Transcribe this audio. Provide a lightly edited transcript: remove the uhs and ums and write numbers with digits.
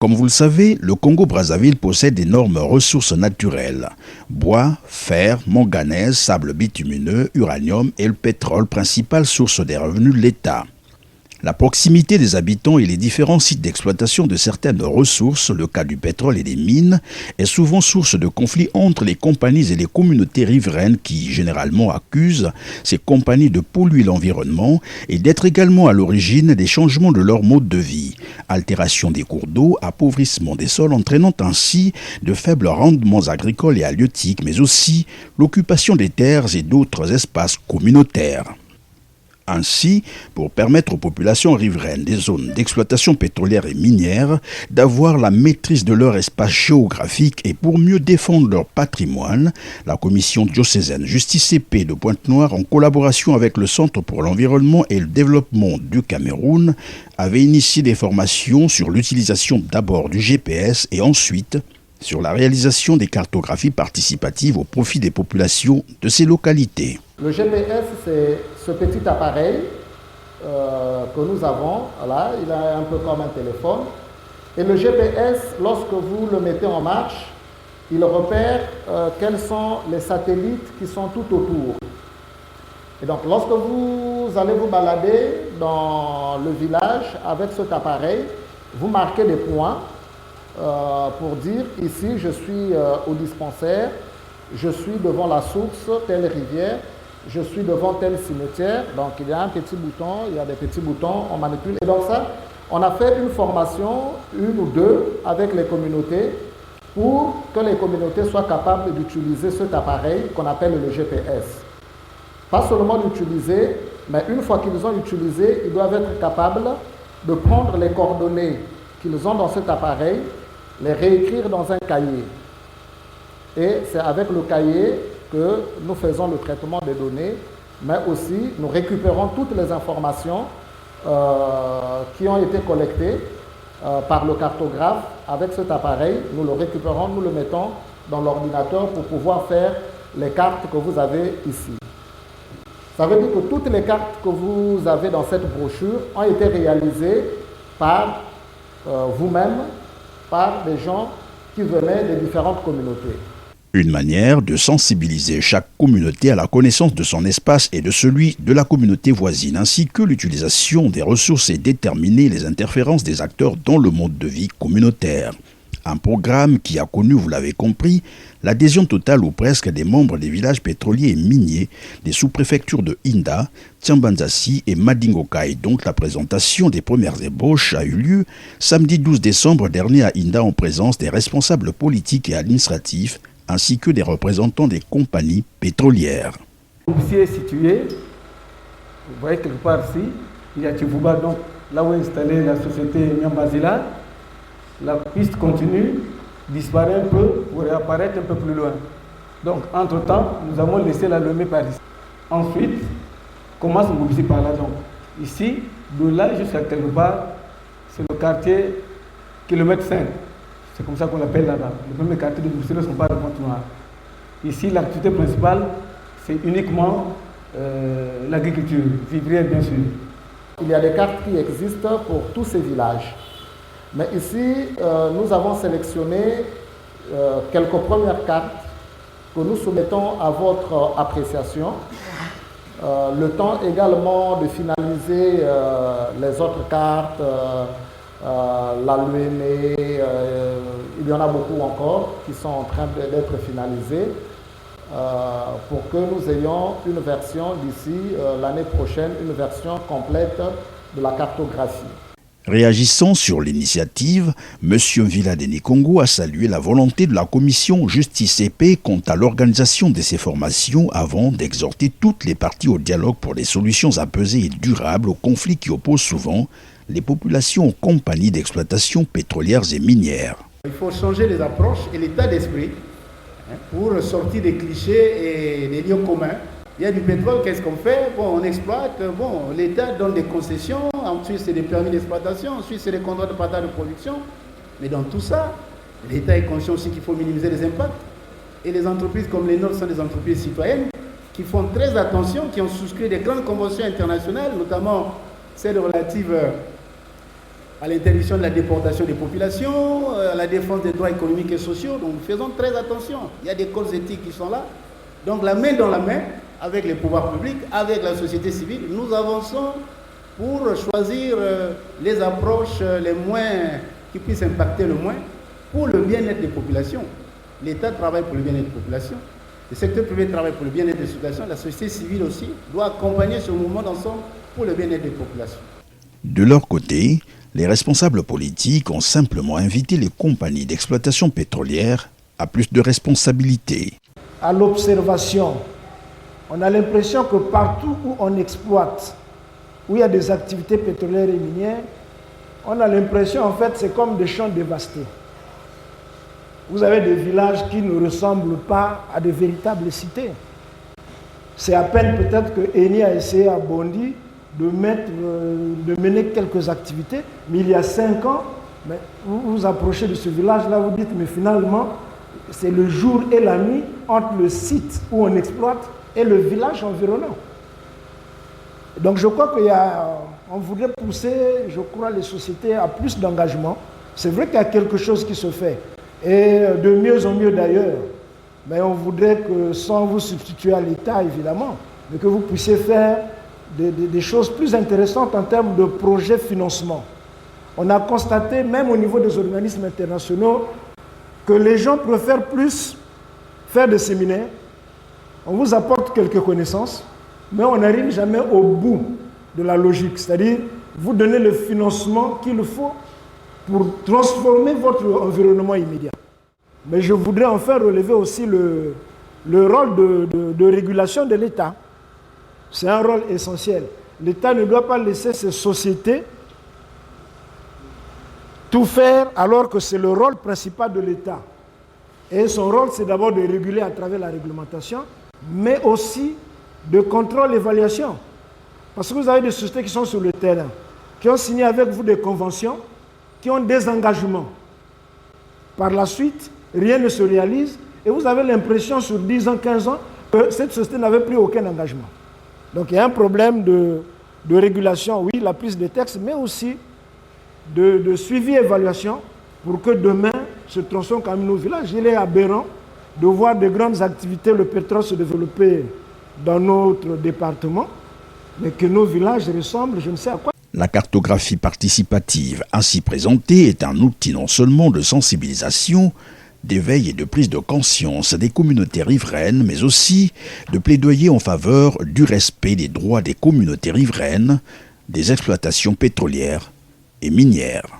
Comme vous le savez, le Congo-Brazzaville possède d'énormes ressources naturelles. Bois, fer, manganèse, sable bitumineux, uranium et le pétrole, principale source des revenus de l'État. La proximité des habitants et les différents sites d'exploitation de certaines ressources, le cas du pétrole et des mines, est souvent source de conflits entre les compagnies et les communautés riveraines qui, généralement, accusent ces compagnies de polluer l'environnement et d'être également à l'origine des changements de leur mode de vie. Altération des cours d'eau, appauvrissement des sols entraînant ainsi de faibles rendements agricoles et halieutiques, mais aussi l'occupation des terres et d'autres espaces communautaires. Ainsi, pour permettre aux populations riveraines des zones d'exploitation pétrolière et minière d'avoir la maîtrise de leur espace géographique et pour mieux défendre leur patrimoine, la commission diocésaine Justice et Paix de Pointe-Noire, en collaboration avec le Centre pour l'environnement et le développement du Cameroun, avait initié des formations sur l'utilisation d'abord du GPS et ensuite sur la réalisation des cartographies participatives au profit des populations de ces localités. Le GPS, c'est ce petit appareil que nous avons, là, il est un peu comme un téléphone. Et le GPS, lorsque vous le mettez en marche, il repère quels sont les satellites qui sont tout autour. Et donc, lorsque vous allez vous balader dans le village avec cet appareil, vous marquez des points pour dire ici je suis au dispensaire, je suis devant la source, telle rivière, je suis devant tel cimetière. Donc il y a un petit bouton, il y a des petits boutons, on manipule. Et donc ça, on a fait une formation, une ou deux, avec les communautés pour que les communautés soient capables d'utiliser cet appareil qu'on appelle le GPS. Pas seulement l'utiliser, mais une fois qu'ils ont utilisé, ils doivent être capables de prendre les coordonnées qu'ils ont dans cet appareil, les réécrire dans un cahier. Et c'est avec le cahier que nous faisons le traitement des données, mais aussi nous récupérons toutes les informations qui ont été collectées par le cartographe. Avec cet appareil, nous le récupérons, nous le mettons dans l'ordinateur pour pouvoir faire les cartes que vous avez ici. Ça veut dire que toutes les cartes que vous avez dans cette brochure ont été réalisées par vous-même, par des gens qui venaient des différentes communautés. Une manière de sensibiliser chaque communauté à la connaissance de son espace et de celui de la communauté voisine, ainsi que l'utilisation des ressources et déterminer les interférences des acteurs dans le mode de vie communautaire. Un programme qui a connu, vous l'avez compris, l'adhésion totale ou presque des membres des villages pétroliers et miniers des sous-préfectures de Inda, Tiambanzassi et Madingokai. Donc la présentation des premières ébauches a eu lieu samedi 12 décembre dernier à Inda en présence des responsables politiques et administratifs ainsi que des représentants des compagnies pétrolières. Ici est situé, vous voyez quelque part ici, il y a Tchibouba, donc là où est installée la société Nyambazila. La piste continue, disparaît un peu pour réapparaître un peu plus loin. Donc, entre-temps, nous avons laissé la Lomé par ici. Ensuite, commence Ngoubissi par là. Donc, ici, de là jusqu'à quelque part, c'est le quartier kilomètre 5. C'est comme ça qu'on l'appelle là-bas. Le premier quartier de Ngoubissi ne sont pas de Pointe-Noire. Ici, l'activité principale, c'est uniquement l'agriculture, vivrière bien sûr. Il y a des cartes qui existent pour tous ces villages. Mais ici, nous avons sélectionné quelques premières cartes que nous soumettons à votre appréciation. Le temps également de finaliser les autres cartes, la l'UME, il y en a beaucoup encore qui sont en train d'être finalisées pour que nous ayons une version d'ici l'année prochaine, une version complète de la cartographie. Réagissant sur l'initiative, M. Villa de Nikongo a salué la volonté de la commission Justice et Paix quant à l'organisation de ces formations avant d'exhorter toutes les parties au dialogue pour des solutions apaisées et durables aux conflits qui opposent souvent les populations aux compagnies d'exploitation pétrolières et minières. Il faut changer les approches et l'état d'esprit pour sortir des clichés et des lieux communs. Il y a du pétrole, qu'est-ce qu'on fait? Bon, on exploite, bon, l'État donne des concessions, ensuite c'est des permis d'exploitation, ensuite c'est des contrats de partage de production. Mais dans tout ça, l'État est conscient aussi qu'il faut minimiser les impacts. Et les entreprises comme les nôtres sont des entreprises citoyennes qui font très attention, qui ont souscrit des grandes conventions internationales, notamment celles relatives à l'interdiction de la déportation des populations, à la défense des droits économiques et sociaux. Donc faisons très attention. Il y a des codes éthiques qui sont là. Donc la main dans la main, avec les pouvoirs publics, avec la société civile, nous avançons pour choisir les approches les moins qui puissent impacter le moins pour le bien-être des populations. L'État travaille pour le bien-être des populations, le secteur privé travaille pour le bien-être des populations, la société civile aussi doit accompagner ce mouvement d'ensemble pour le bien-être des populations. De leur côté, les responsables politiques ont simplement invité les compagnies d'exploitation pétrolière à plus de responsabilités. À l'observation, on a l'impression que partout où on exploite, où il y a des activités pétrolières et minières, on a l'impression, en fait, c'est comme des champs dévastés. Vous avez des villages qui ne ressemblent pas à de véritables cités. C'est à peine peut-être que Eni a essayé à Bondy de mener quelques activités, mais il y a 5 ans, vous vous approchez de ce village-là, vous dites, mais finalement, c'est le jour et la nuit entre le site où on exploite et le village environnant. Donc je crois qu'on voudrait pousser, je crois, les sociétés à plus d'engagement. C'est vrai qu'il y a quelque chose qui se fait, et de mieux en mieux d'ailleurs. Mais on voudrait que, sans vous substituer à l'État évidemment, mais que vous puissiez faire des choses plus intéressantes en termes de projets financement. On a constaté, même au niveau des organismes internationaux, que les gens préfèrent plus faire des séminaires. On vous apporte quelques connaissances, mais on n'arrive jamais au bout de la logique. C'est-à-dire, vous donnez le financement qu'il faut pour transformer votre environnement immédiat. Mais je voudrais enfin relever aussi le rôle de régulation de l'État. C'est un rôle essentiel. L'État ne doit pas laisser ces sociétés tout faire alors que c'est le rôle principal de l'État. Et son rôle, c'est d'abord de réguler à travers la réglementation, mais aussi de contrôle et évaluation. Parce que vous avez des sociétés qui sont sur le terrain, qui ont signé avec vous des conventions, qui ont des engagements. Par la suite, rien ne se réalise et vous avez l'impression sur 10 ans, 15 ans, que cette société n'avait pris aucun engagement. Donc il y a un problème de régulation, oui, la prise de textes, mais aussi de suivi et évaluation pour que demain se transforme comme nos villages. Il est aberrant de voir de grandes activités, le pétrole se développer dans notre département, mais que nos villages ressemblent, je ne sais à quoi. La cartographie participative ainsi présentée est un outil non seulement de sensibilisation, d'éveil et de prise de conscience des communautés riveraines, mais aussi de plaidoyer en faveur du respect des droits des communautés riveraines, des exploitations pétrolières et minières.